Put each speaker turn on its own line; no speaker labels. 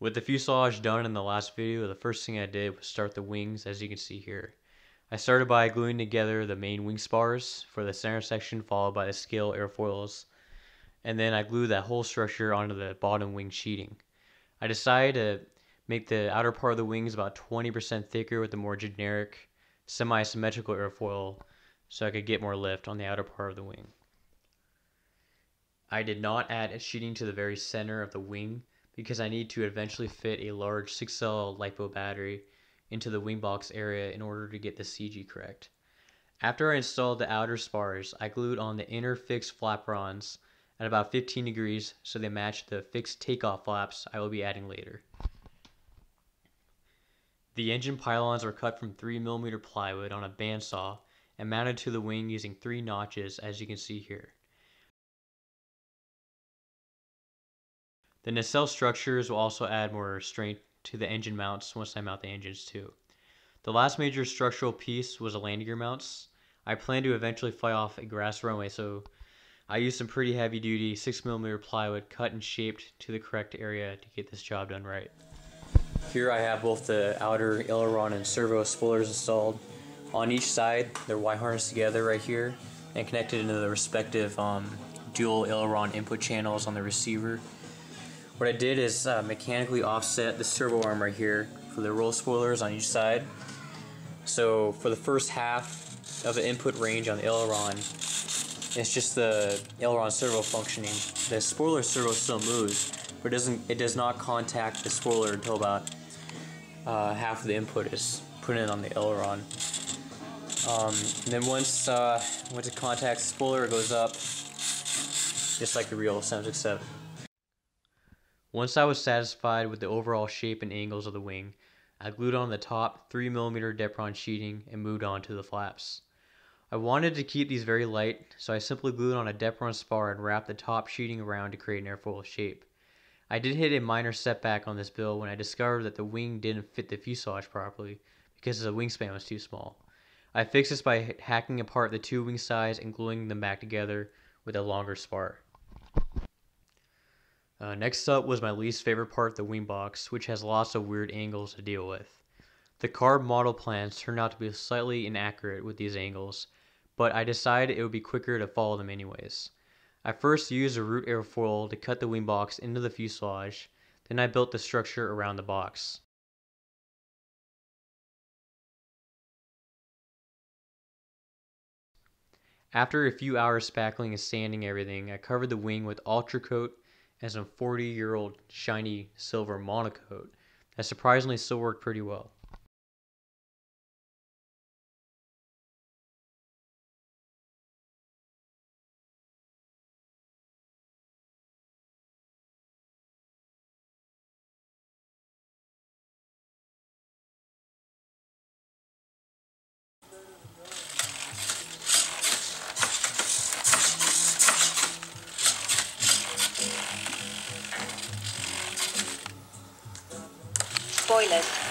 With the fuselage done in the last video, the first thing I did was start the wings, as you can see here. I started by gluing together the main wing spars for the center section, followed by the scale airfoils, and then I glued that whole structure onto the bottom wing sheeting. I decided to make the outer part of the wings about 20% thicker with the more generic semi-symmetrical airfoil so I could get more lift on the outer part of the wing. I did not add a sheeting to the very center of the wing because I need to eventually fit a large 6-cell LiPo battery into the wing box area in order to get the CG correct. After I installed the outer spars, I glued on the inner fixed flaperons at about 15 degrees so they match the fixed takeoff flaps I will be adding later. The engine pylons were cut from 3mm plywood on a bandsaw and mounted to the wing using 3 notches, as you can see here. The nacelle structures will also add more strength to the engine mounts once I mount the engines too. The last major structural piece was the landing gear mounts. I plan to eventually fly off a grass runway, so I used some pretty heavy duty 6mm plywood cut and shaped to the correct area to get this job done right. Here I have both the outer aileron and servo spoilers installed. On each side, they're Y-harnessed together right here and connected into the respective dual aileron input channels on the receiver. What I did is mechanically offset the servo arm right here for the roll spoilers on each side. So for the first half of the input range on the aileron, it's just the aileron servo functioning. The spoiler servo still moves, but it does not contact the spoiler until about half of the input is put in on the aileron. And then once it contacts the spoiler, it goes up, just like the real 767. Once I was satisfied with the overall shape and angles of the wing, I glued on the top 3mm Depron sheeting and moved on to the flaps. I wanted to keep these very light, so I simply glued on a Depron spar and wrapped the top sheeting around to create an airfoil shape. I did hit a minor setback on this build when I discovered that the wing didn't fit the fuselage properly because the wingspan was too small. I fixed this by hacking apart the 2 wing sides and gluing them back together with a longer spar. Next up was my least favorite part of the wing box, which has lots of weird angles to deal with. The carb model plans turned out to be slightly inaccurate with these angles, but I decided it would be quicker to follow them anyways. I first used a root airfoil to cut the wing box into the fuselage, then I built the structure around the box. After a few hours spackling and sanding everything, I covered the wing with Ultra Coat and some 40-year-old shiny silver monocoat that surprisingly still worked pretty well.
Spoilers.